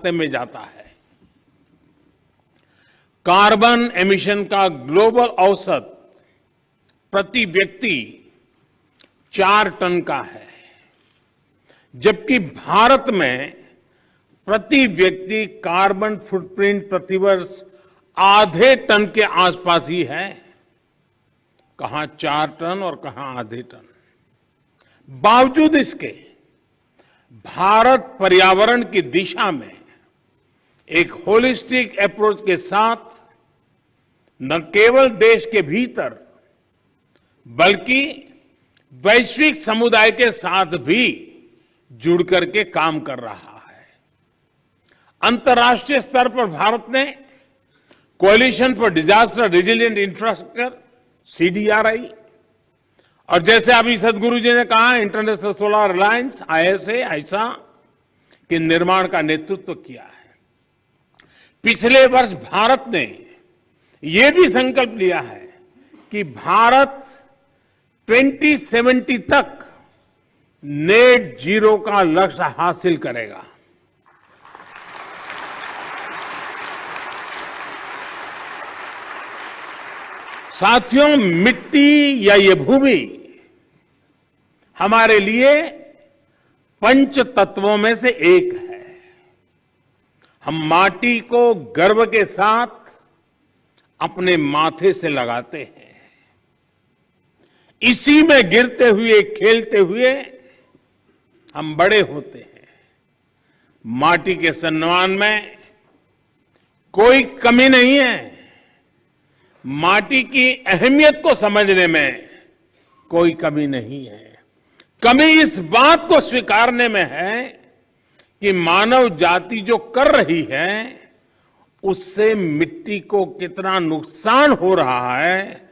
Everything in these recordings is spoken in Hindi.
में जाता है। कार्बन एमिशन का ग्लोबल औसत प्रति व्यक्ति 4 टन का है, जबकि भारत में प्रति व्यक्ति कार्बन फुटप्रिंट प्रतिवर्ष आधे टन के आसपास ही है। कहां 4 टन और कहां आधे टन। बावजूद इसके भारत पर्यावरण की दिशा में एक होलिस्टिक अप्रोच के साथ न केवल देश के भीतर बल्कि वैश्विक समुदाय के साथ भी जुड़ करके काम कर रहा है। अंतर्राष्ट्रीय स्तर पर भारत ने coalition for disaster resilient infrastructure CDRI और जैसे अभी सदगुरु जी ने कहा इंटरनेशनल सोलर अलायंस आईएसए के निर्माण का नेतृत्व किया है। पिछले वर्ष भारत ने यह भी संकल्प लिया है कि भारत 2070 तक नेट जीरो का लक्ष्य हासिल करेगा। साथियों, मिट्टी या ये भूमि हमारे लिए पंच तत्वों में से एक है। हम माटी को गर्व के साथ अपने माथे से लगाते हैं, इसी में गिरते हुए खेलते हुए हम बड़े होते हैं। माटी के सम्मान में कोई कमी नहीं है। माटी की अहमियत को समझने में कोई कमी नहीं है। कमी इस बात को स्वीकारने में है कि मानव जाति जो कर रही है उससे मिट्टी को कितना नुकसान हो रहा है,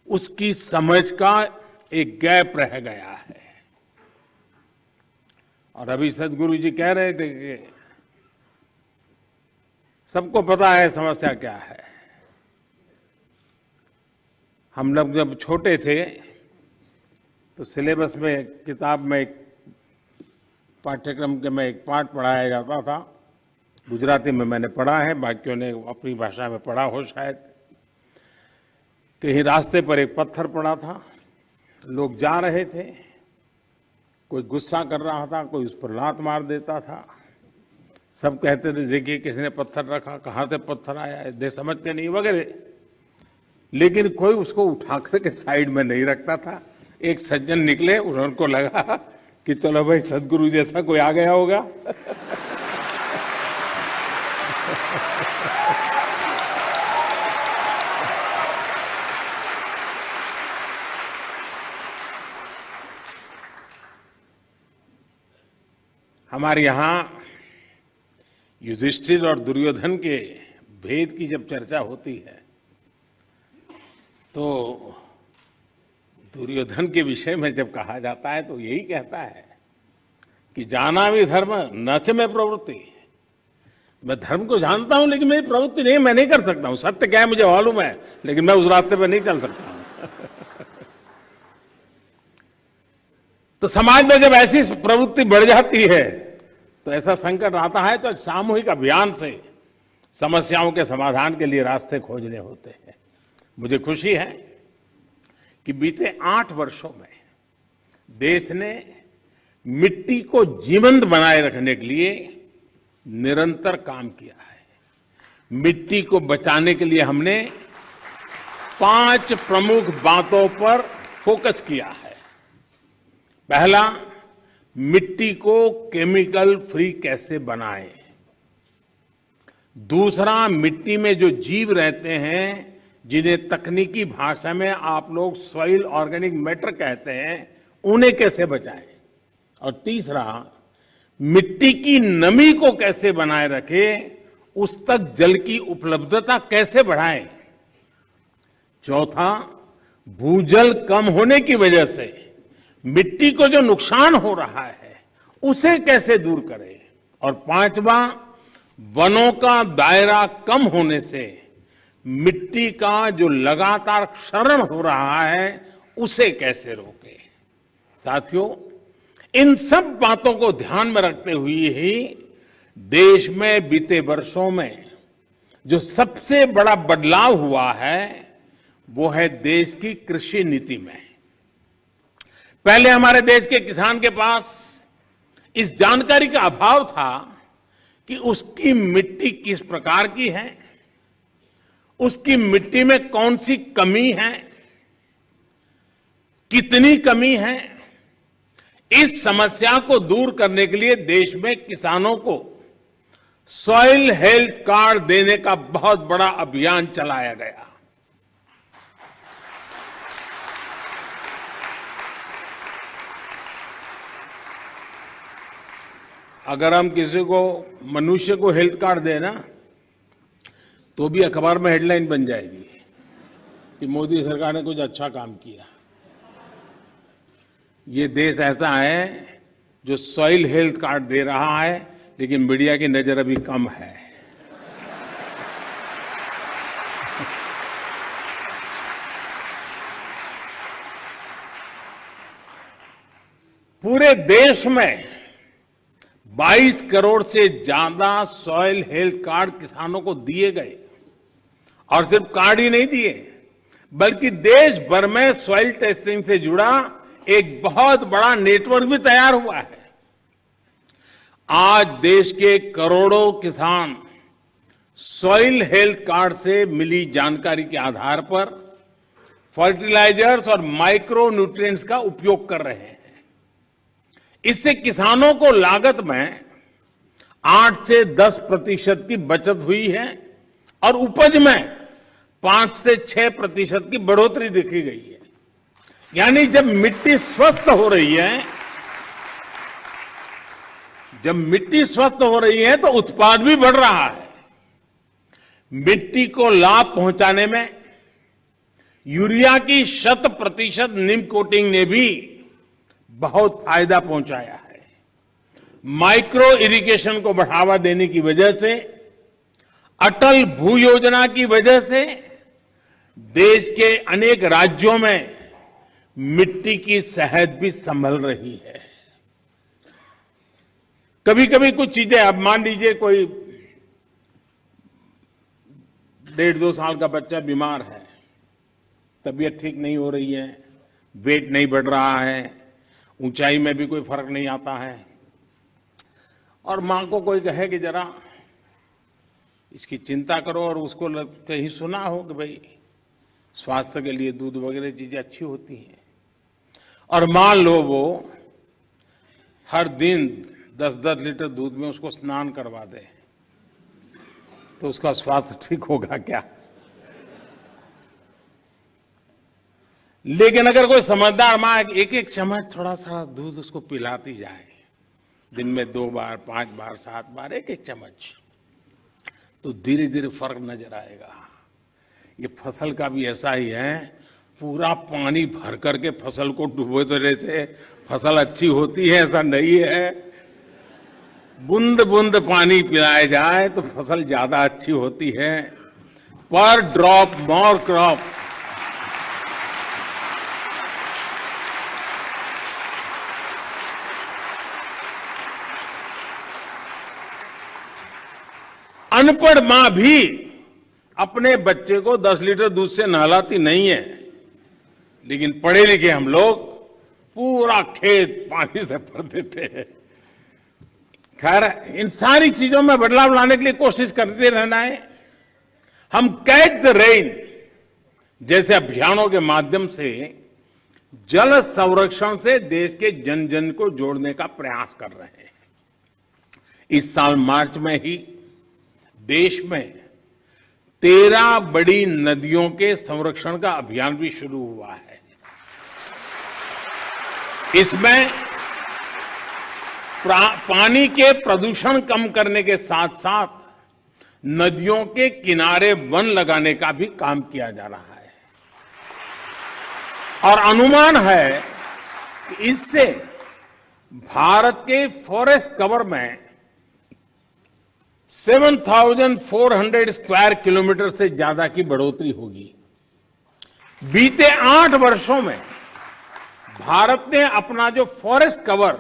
उसकी समझ का एक गैप रह गया है। और अभी सदगुरु जी कह रहे थे कि सबको पता है समस्या क्या है। हम लोग जब छोटे थे तो सिलेबस में किताब में एक पाठ्यक्रम के में एक पाठ पढ़ाया जाता था। गुजराती में मैंने पढ़ा है, बाकियों ने अपनी भाषा में पढ़ा हो शायद। कहीं रास्ते पर एक पत्थर पड़ा था, लोग जा रहे थे, कोई गुस्सा कर रहा था, कोई उस पर लात मार देता था। सब कहते थे देखिए किसने पत्थर रखा, कहां से पत्थर आया है, दे समझते नहीं वगैरह। लेकिन कोई उसको उठा करके साइड में नहीं रखता था। एक सज्जन निकले, उनको लगा कि चलो भाई सदगुरु जैसा कोई आ गया होगा। हमारे यहां युधिष्ठिर और दुर्योधन के भेद की जब चर्चा होती है तो दुर्योधन के विषय में जब कहा जाता है तो यही कहता है कि जाना भी धर्म न च में प्रवृत्ति। मैं धर्म को जानता हूं लेकिन मेरी प्रवृत्ति नहीं, मैं नहीं कर सकता हूं। सत्य क्या है मुझे मालूम है, लेकिन मैं उस रास्ते पर नहीं चल सकता हूं। तो समाज में जब ऐसी प्रवृत्ति बढ़ जाती है तो ऐसा संकट आता है तो सामूहिक अभियान से समस्याओं के समाधान के लिए रास्ते खोजने होते हैं। मुझे खुशी है कि बीते 8 वर्षों में देश ने मिट्टी को जीवंत बनाए रखने के लिए निरंतर काम किया है। मिट्टी को बचाने के लिए हमने 5 प्रमुख बातों पर फोकस किया है। पहला, मिट्टी को केमिकल फ्री कैसे बनाएं। दूसरा, मिट्टी में जो जीव रहते हैं जिन्हें तकनीकी भाषा में आप लोग सॉइल ऑर्गेनिक मैटर कहते हैं, उन्हें कैसे बचाएं। और तीसरा, मिट्टी की नमी को कैसे बनाए रखें, उस तक जल की उपलब्धता कैसे बढ़ाएं। चौथा, भूजल कम होने की वजह से मिट्टी को जो नुकसान हो रहा है उसे कैसे दूर करें। और पांचवा, वनों का दायरा कम होने से मिट्टी का जो लगातार क्षरण हो रहा है उसे कैसे रोके। साथियों, इन सब बातों को ध्यान में रखते हुए ही देश में बीते वर्षों में जो सबसे बड़ा बदलाव हुआ है वो है देश की कृषि नीति में। पहले हमारे देश के किसान के पास इस जानकारी का अभाव था कि उसकी मिट्टी किस प्रकार की है, उसकी मिट्टी में कौन सी कमी है, कितनी कमी है। इस समस्या को दूर करने के लिए देश में किसानों को सॉइल हेल्थ कार्ड देने का बहुत बड़ा अभियान चलाया गया। अगर हम किसी को मनुष्य को हेल्थ कार्ड देना तो भी अखबार में हेडलाइन बन जाएगी कि मोदी सरकार ने कुछ अच्छा काम किया। ये देश ऐसा है जो सॉइल हेल्थ कार्ड दे रहा है, लेकिन मीडिया की नजर अभी कम है। पूरे देश में 22 करोड़ से ज्यादा सॉइल हेल्थ कार्ड किसानों को दिए गए, और सिर्फ कार्ड ही नहीं दिए बल्कि देश भर में सॉइल टेस्टिंग से जुड़ा एक बहुत बड़ा नेटवर्क भी तैयार हुआ है। आज देश के करोड़ों किसान सॉइल हेल्थ कार्ड से मिली जानकारी के आधार पर फर्टिलाइजर्स और माइक्रो न्यूट्रिएंट्स का उपयोग कर रहे हैं। इससे किसानों को लागत में 8 से 10% की बचत हुई है और उपज में 5 से 6% की बढ़ोतरी देखी गई है। यानी जब मिट्टी स्वस्थ हो रही है, तो उत्पाद भी बढ़ रहा है। मिट्टी को लाभ पहुंचाने में यूरिया की 100% नीम कोटिंग ने भी बहुत फायदा पहुंचाया है। माइक्रो इरिगेशन को बढ़ावा देने की वजह से, अटल भू योजना की वजह से देश के अनेक राज्यों में मिट्टी की सेहत भी संभल रही है। कभी कभी कुछ चीजें, अब मान लीजिए कोई 1.5-2 साल का बच्चा बीमार है, तबीयत ठीक नहीं हो रही है, वेट नहीं बढ़ रहा है, ऊंचाई में भी कोई फर्क नहीं आता है, और मां को कोई कहे कि जरा इसकी चिंता करो, और उसको कहीं सुना हो कि भाई स्वास्थ्य के लिए दूध वगैरह चीजें अच्छी होती हैं, और मान लो वो हर दिन 10-10 लीटर दूध में उसको स्नान करवा दे, तो उसका स्वास्थ्य ठीक होगा क्या? लेकिन अगर कोई समझदार मां एक चम्मच थोड़ा सा दूध उसको पिलाती जाए, दिन में 2 बार, 5 बार, 7 बार, एक चम्मच, तो धीरे धीरे फर्क नजर आएगा। ये फसल का भी ऐसा ही है, पूरा पानी भर करके फसल को डुबो देने से फसल अच्छी होती है ऐसा नहीं है। बूंद बूंद पानी पिलाया जाए तो फसल ज्यादा अच्छी होती है। पर ड्रॉप मोर क्रॉप। अनपढ़ मां भी अपने बच्चे को 10 लीटर दूध से नहलाती नहीं है, लेकिन पढ़े लिखे हम लोग पूरा खेत पानी से भर देते हैं। खैर, इन सारी चीजों में बदलाव लाने के लिए कोशिश करते रहना है। हम कैच द रेन जैसे अभियानों के माध्यम से जल संरक्षण से देश के जन जन को जोड़ने का प्रयास कर रहे हैं। इस साल मार्च में ही देश में 13 बड़ी नदियों के संरक्षण का अभियान भी शुरू हुआ है। इसमें पानी के प्रदूषण कम करने के साथ साथ नदियों के किनारे वन लगाने का भी काम किया जा रहा है, और अनुमान है कि इससे भारत के फॉरेस्ट कवर में 7,400 स्क्वायर किलोमीटर से ज्यादा की बढ़ोतरी होगी। बीते 8 वर्षों में भारत ने अपना जो फॉरेस्ट कवर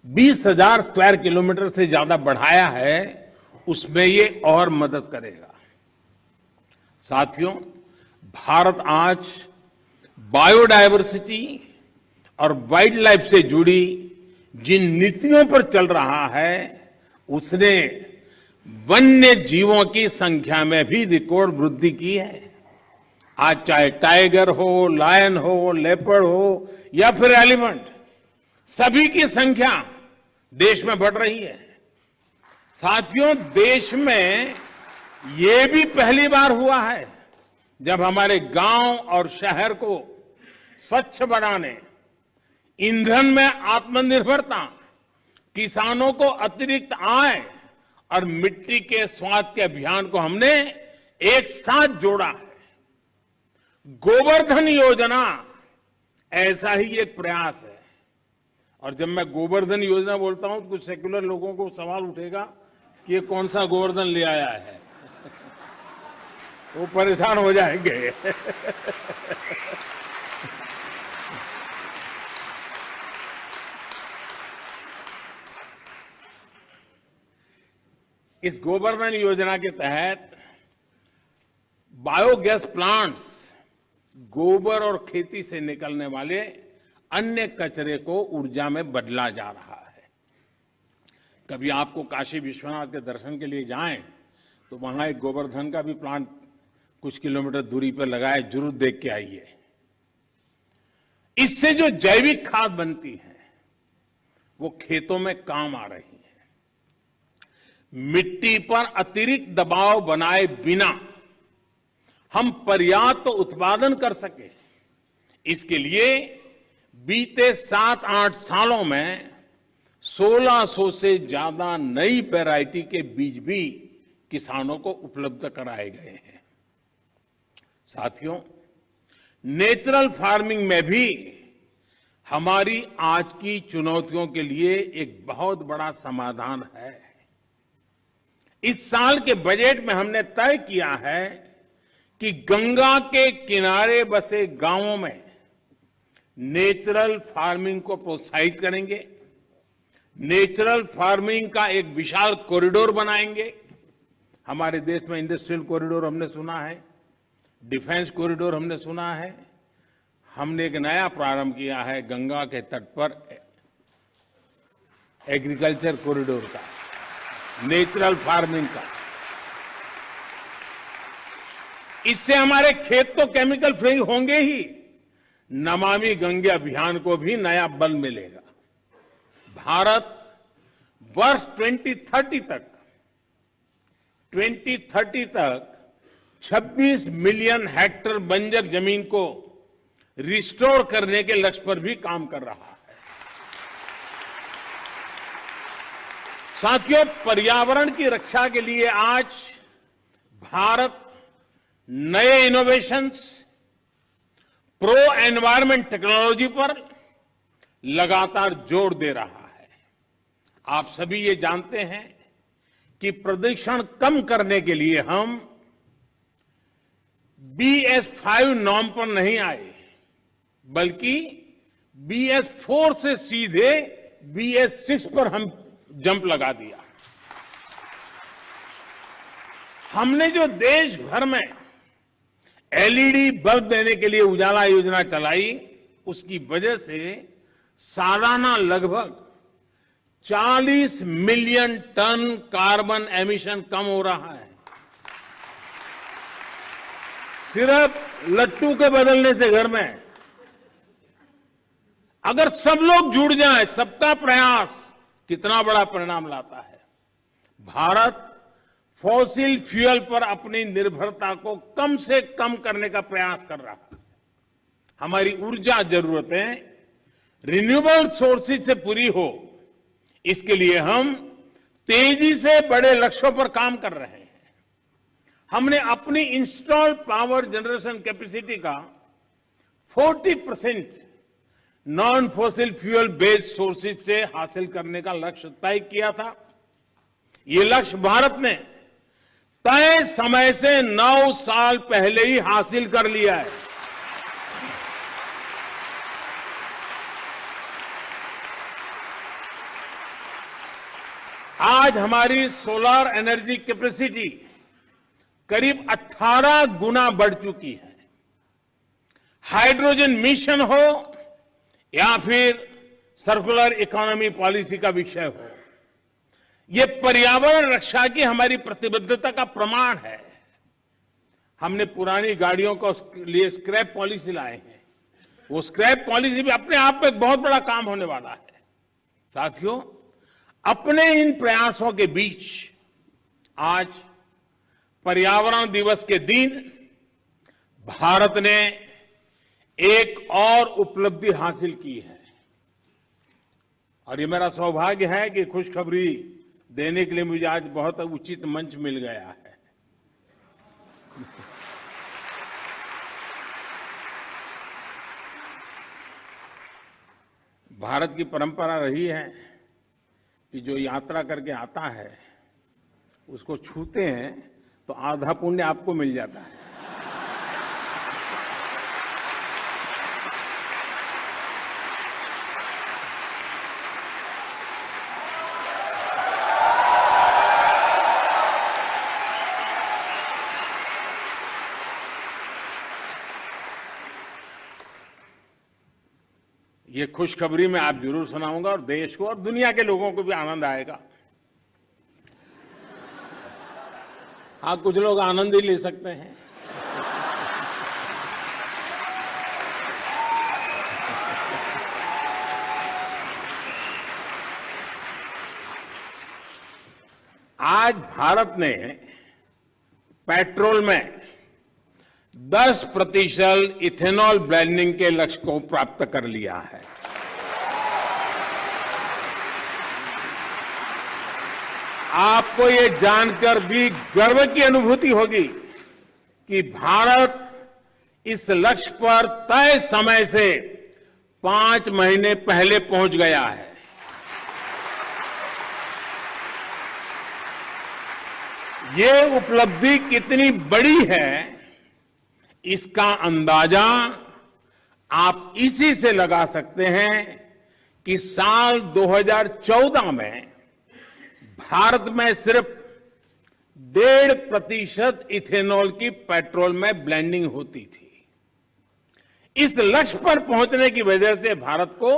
20,000 स्क्वायर किलोमीटर से ज्यादा बढ़ाया है, उसमें ये और मदद करेगा। साथियों, भारत आज बायोडायवर्सिटी और वाइल्ड लाइफ से जुड़ी जिन नीतियों पर चल रहा है, उसने वन्य जीवों की संख्या में भी रिकॉर्ड वृद्धि की है। आज चाहे टाइगर हो, लायन हो, लेपर्ड हो या फिर एलिफेंट, सभी की संख्या देश में बढ़ रही है। साथियों, देश में ये भी पहली बार हुआ है जब हमारे गांव और शहर को स्वच्छ बनाने, ईंधन में आत्मनिर्भरता, किसानों को अतिरिक्त आय और मिट्टी के स्वाद के अभियान को हमने एक साथ जोड़ा है। गोवर्धन योजना ऐसा ही एक प्रयास है। और जब मैं गोवर्धन योजना बोलता हूं तो कुछ सेक्युलर लोगों को सवाल उठेगा कि ये कौन सा गोवर्धन ले आया है। वो परेशान हो जाएंगे। इस गोवर्धन योजना के तहत बायोगैस प्लांट्स गोबर और खेती से निकलने वाले अन्य कचरे को ऊर्जा में बदला जा रहा है। कभी आपको काशी विश्वनाथ के दर्शन के लिए जाएं तो वहां एक गोवर्धन का भी प्लांट कुछ किलोमीटर दूरी पर लगा है, जरूर देख के आइए। इससे जो जैविक खाद बनती है वो खेतों में काम आ रही है। मिट्टी पर अतिरिक्त दबाव बनाए बिना हम पर्याप्त उत्पादन कर सके, इसके लिए बीते 7-8 सालों में 1600 से ज्यादा नई वैरायटी के बीज भी किसानों को उपलब्ध कराए गए हैं। साथियों, नेचुरल फार्मिंग में भी हमारी आज की चुनौतियों के लिए एक बहुत बड़ा समाधान है। इस साल के बजट में हमने तय किया है कि गंगा के किनारे बसे गांवों में नेचुरल फार्मिंग को प्रोत्साहित करेंगे। नेचुरल फार्मिंग का एक विशाल कॉरिडोर बनाएंगे। हमारे देश में इंडस्ट्रियल कॉरिडोर हमने सुना है, डिफेंस कॉरिडोर हमने सुना है। हमने एक नया प्रारंभ किया है गंगा के तट पर एग्रीकल्चर कॉरिडोर का, नेचुरल फार्मिंग का। इससे हमारे खेत तो केमिकल फ्री होंगे ही, नमामि गंगे अभियान को भी नया बल मिलेगा। भारत वर्ष 2030 तक 26 मिलियन हेक्टेयर बंजर जमीन को रिस्टोर करने के लक्ष्य पर भी काम कर रहा है। साथियों, पर्यावरण की रक्षा के लिए आज भारत नए इनोवेशंस, प्रो एनवायरमेंट टेक्नोलॉजी पर लगातार जोर दे रहा है। आप सभी ये जानते हैं कि प्रदूषण कम करने के लिए हम BS5 नॉर्म पर नहीं आए, बल्कि BS4 से सीधे BS6 पर हम जंप लगा दिया। हमने जो देश भर में LED बल्ब देने के लिए उजाला योजना चलाई, उसकी वजह से सालाना लगभग 40 मिलियन टन कार्बन एमिशन कम हो रहा है। सिर्फ लट्टू के बदलने से घर में अगर सब लोग जुड़ जाएं, सबका प्रयास कितना बड़ा परिणाम लाता है। भारत फॉसिल फ्यूल पर अपनी निर्भरता को कम से कम करने का प्रयास कर रहा है। हमारी ऊर्जा जरूरतें रिन्यूएबल सोर्सेज से पूरी हो, इसके लिए हम तेजी से बड़े लक्ष्यों पर काम कर रहे हैं। हमने अपनी इंस्टॉल्ड पावर जनरेशन कैपेसिटी का 40% non fossil fuel based sources से हासिल करने का लक्ष्य तय किया था। ये लक्ष्य भारत ने तय समय से 9 साल पहले ही हासिल कर लिया है। आज हमारी सोलर एनर्जी कैपेसिटी करीब 18 गुना बढ़ चुकी है। हाइड्रोजन मिशन हो या फिर सर्कुलर इकोनॉमी पॉलिसी का विषय हो, ये पर्यावरण रक्षा की हमारी प्रतिबद्धता का प्रमाण है। हमने पुरानी गाड़ियों को लिए स्क्रैप पॉलिसी लाए हैं। वो स्क्रैप पॉलिसी भी अपने आप में एक बहुत बड़ा काम होने वाला है। साथियों, अपने इन प्रयासों के बीच आज पर्यावरण दिवस के दिन भारत ने एक और उपलब्धि हासिल की है और ये मेरा सौभाग्य है कि खुशखबरी देने के लिए मुझे आज बहुत उचित मंच मिल गया है। भारत की परंपरा रही है कि जो यात्रा करके आता है उसको छूते हैं तो आधा पुण्य आपको मिल जाता है। ये खुशखबरी मैं आप जरूर सुनाऊंगा और देश को और दुनिया के लोगों को भी आनंद आएगा। हाँ, कुछ लोग आनंद ही ले सकते हैं। आज भारत ने पेट्रोल में 10% इथेनॉल ब्लेंडिंग के लक्ष्य को प्राप्त कर लिया है। आपको ये जानकर भी गर्व की अनुभूति होगी कि भारत इस लक्ष्य पर तय समय से 5 महीने पहले पहुंच गया है। ये उपलब्धि कितनी बड़ी है, इसका अंदाजा आप इसी से लगा सकते हैं कि साल 2014 में भारत में सिर्फ 1.5% इथेनॉल की पेट्रोल में ब्लेंडिंग होती थी। इस लक्ष्य पर पहुंचने की वजह से भारत को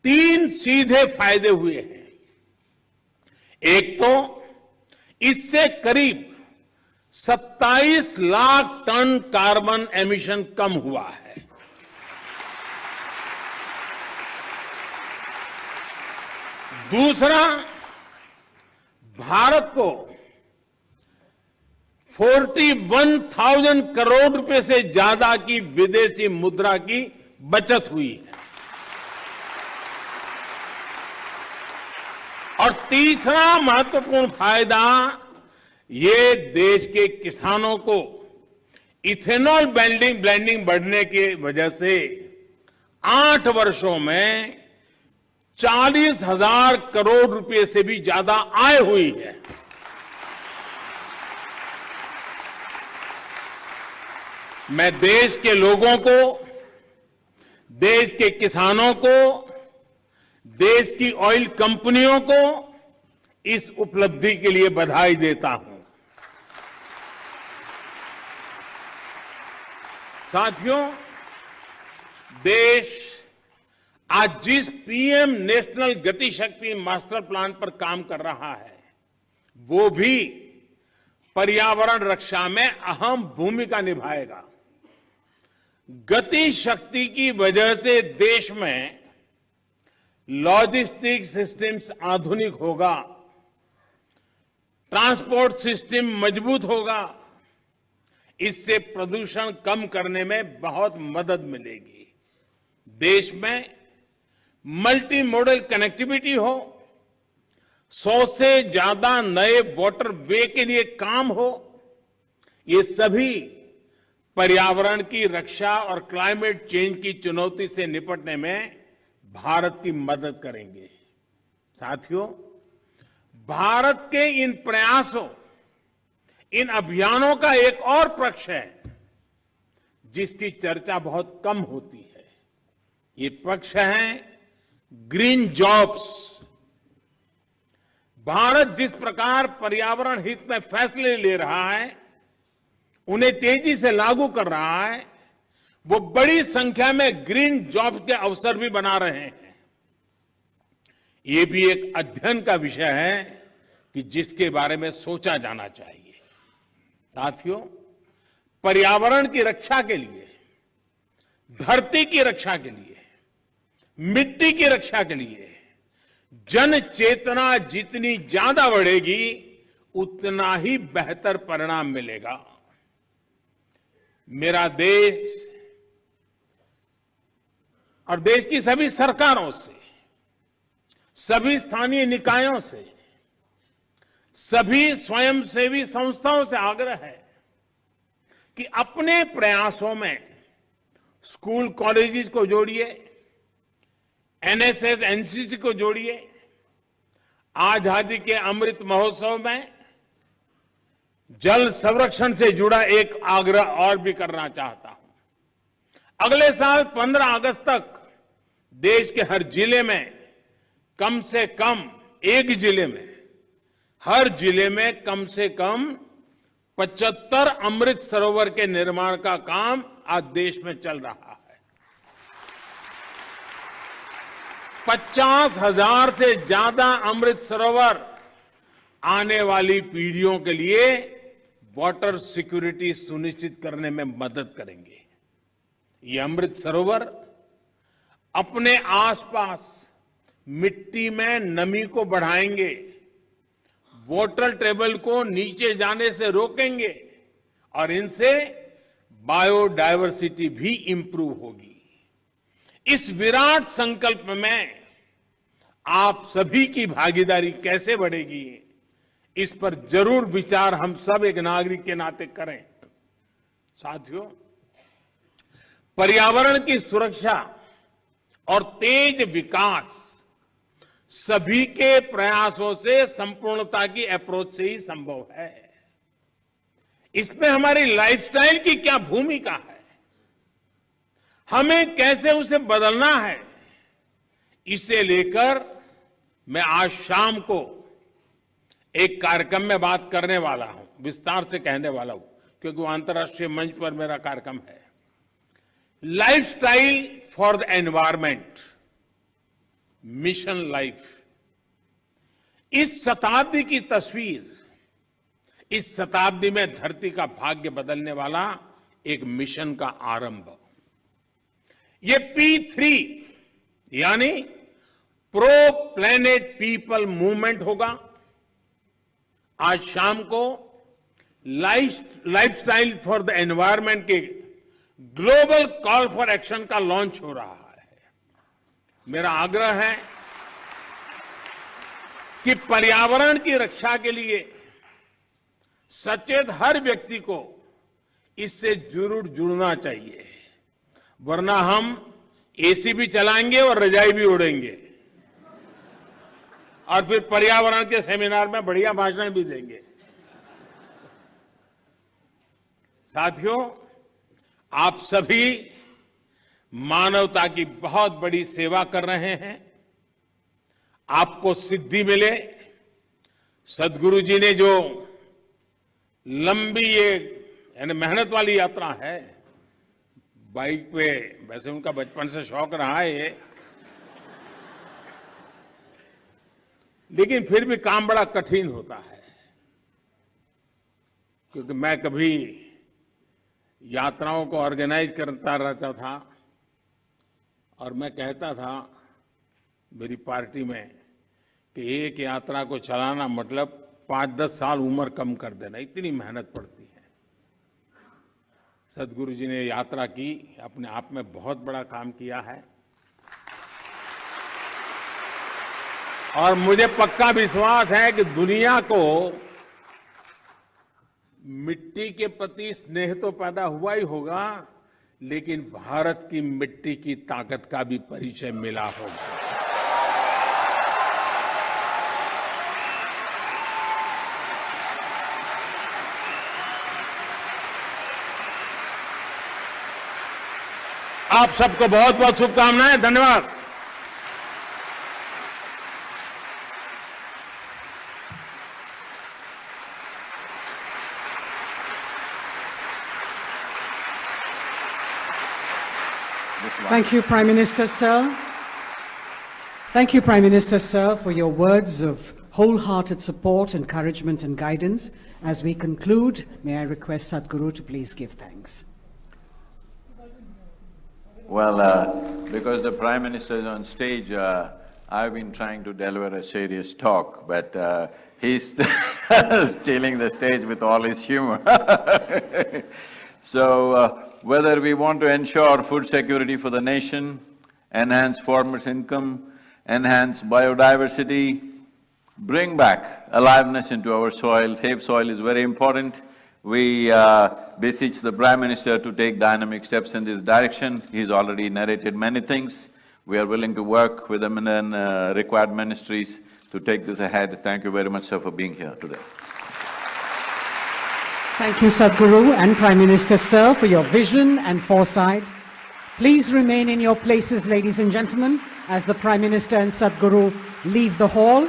3 सीधे फायदे हुए हैं। एक तो इससे करीब 27 लाख टन कार्बन एमिशन कम हुआ है। दूसरा, भारत को 41,000 करोड़ रुपए से ज्यादा की विदेशी मुद्रा की बचत हुई है। और तीसरा महत्वपूर्ण फायदा, ये देश के किसानों को इथेनॉल ब्लेंडिंग बढ़ने की वजह से 8 वर्षों में 40,000 करोड़ रुपए से भी ज्यादा आय हुई है। मैं देश के लोगों को, देश के किसानों को, देश की ऑयल कंपनियों को इस उपलब्धि के लिए बधाई देता हूं। साथियों, देश आज जिस पीएम नेशनल गति शक्ति मास्टर प्लान पर काम कर रहा है, वो भी पर्यावरण रक्षा में अहम भूमिका निभाएगा। गति शक्ति की वजह से देश में लॉजिस्टिक सिस्टम्स आधुनिक होगा, ट्रांसपोर्ट सिस्टम मजबूत होगा। इससे प्रदूषण कम करने में बहुत मदद मिलेगी। देश में मल्टी मॉडल कनेक्टिविटी हो, 100 से ज्यादा नए वाटर वे के लिए काम हो, ये सभी पर्यावरण की रक्षा और क्लाइमेट चेंज की चुनौती से निपटने में भारत की मदद करेंगे। साथियों, भारत के इन प्रयासों, इन अभियानों का एक और पक्ष है जिसकी चर्चा बहुत कम होती है। ये पक्ष है ग्रीन जॉब्स। भारत जिस प्रकार पर्यावरण हित में फैसले ले रहा है, उन्हें तेजी से लागू कर रहा है, वो बड़ी संख्या में ग्रीन जॉब के अवसर भी बना रहे हैं। ये भी एक अध्ययन का विषय है कि जिसके बारे में सोचा जाना चाहिए। साथियों, पर्यावरण की रक्षा के लिए, धरती की रक्षा के लिए, मिट्टी की रक्षा के लिए जन चेतना जितनी ज्यादा बढ़ेगी, उतना ही बेहतर परिणाम मिलेगा। मेरा देश और देश की सभी सरकारों से, सभी स्थानीय निकायों से, सभी स्वयंसेवी संस्थाओं से आग्रह है कि अपने प्रयासों में स्कूल कॉलेजेस को जोड़िए, एनएसएस एनसीसी को जोड़िए। आजादी के अमृत महोत्सव में जल संरक्षण से जुड़ा एक आग्रह और भी करना चाहता हूं। अगले साल 15 अगस्त तक देश के हर जिले में कम से कम एक जिले में, हर जिले में कम से कम 75 अमृत सरोवर के निर्माण का काम आज देश में चल रहा है। 50,000 से ज्यादा अमृत सरोवर आने वाली पीढ़ियों के लिए वाटर सिक्योरिटी सुनिश्चित करने में मदद करेंगे। ये अमृत सरोवर अपने आसपास मिट्टी में नमी को बढ़ाएंगे, वाटर टेबल को नीचे जाने से रोकेंगे और इनसे बायोडायवर्सिटी भी इंप्रूव होगी। इस विराट संकल्प में आप सभी की भागीदारी कैसे बढ़ेगी, इस पर जरूर विचार हम सब एक नागरिक के नाते करें। साथियों, पर्यावरण की सुरक्षा और तेज विकास सभी के प्रयासों से संपूर्णता की अप्रोच से ही संभव है। इसमें हमारी लाइफस्टाइल की क्या भूमिका है, हमें कैसे उसे बदलना है, इसे लेकर मैं आज शाम को एक कार्यक्रम में बात करने वाला हूं, विस्तार से कहने वाला हूं, क्योंकि वो अंतर्राष्ट्रीय मंच पर मेरा कार्यक्रम है। Lifestyle for the environment, mission life. इस शताब्दी की तस्वीर, इस शताब्दी में धरती का भाग्य बदलने वाला एक मिशन का आरंभ। ये P3 यानी प्रो प्लेनेट पीपल मूवमेंट होगा। आज शाम को लाइफस्टाइल फॉर द एनवायरमेंट के ग्लोबल कॉल फॉर एक्शन का लॉन्च हो रहा है। मेरा आग्रह है कि पर्यावरण की रक्षा के लिए सचेत हर व्यक्ति को इससे जरूर जुड़ना चाहिए, वरना हम एसी भी चलाएंगे और रजाई भी उड़ेंगे और फिर पर्यावरण के सेमिनार में बढ़िया भाषण भी देंगे। साथियों, आप सभी मानवता की बहुत बड़ी सेवा कर रहे हैं। आपको सिद्धि मिले। सदगुरु जी ने जो लंबी ये यानी मेहनत वाली यात्रा है, बाइक पे, वैसे उनका बचपन से शौक रहा है ये, लेकिन फिर भी काम बड़ा कठिन होता है। क्योंकि मैं कभी यात्राओं को ऑर्गेनाइज करता रहता था और मैं कहता था मेरी पार्टी में कि एक यात्रा को चलाना मतलब 5-10 साल उम्र कम कर देना, इतनी मेहनत पड़ती है। सदगुरु जी ने यात्रा की, अपने आप में बहुत बड़ा काम किया है और मुझे पक्का विश्वास है कि दुनिया को मिट्टी के प्रति स्नेह तो पैदा हुआ ही होगा, लेकिन भारत की मिट्टी की ताकत का भी परिचय मिला होगा। आप सबको बहुत बहुत शुभकामनाएं। धन्यवाद। Thank you, Prime Minister, sir. Thank you, Prime Minister, sir, for your words of wholehearted support, encouragement and guidance. As we conclude, may I request Sadhguru to please give thanks. Well, because the Prime Minister is on stage, I've been trying to deliver a serious talk, but he's stealing the stage with all his humor. So, whether we want to ensure food security for the nation, enhance farmers' income, enhance biodiversity, bring back aliveness into our soil, safe soil is very important. We beseech the Prime Minister to take dynamic steps in this direction. He's already narrated many things. We are willing to work with them in required ministries to take this ahead. Thank you very much, sir, for being here today. Thank you, Sadhguru and Prime Minister, sir, for your vision and foresight. Please remain in your places, ladies and gentlemen, as the Prime Minister and Sadhguru leave the hall.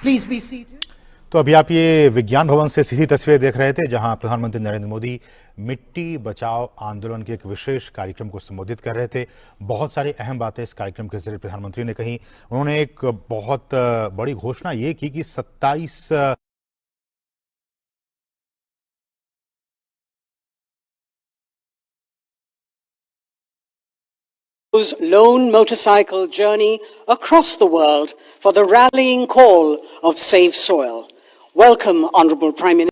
Please be seated. तो अभी आप ये विज्ञान भवन से सीधी तस्वीर देख रहे थे, जहां प्रधानमंत्री नरेंद्र मोदी मिट्टी बचाओ आंदोलन के एक विशेष कार्यक्रम को संबोधित कर रहे थे। बहुत सारी अहम बातें इस कार्यक्रम के जरिए प्रधानमंत्री ने कही। उन्होंने एक बहुत बड़ी घोषणा ये की कि 27 lone motorcycle journey across the world for the rallying call of Save Soil. Welcome, Honorable Prime Minister.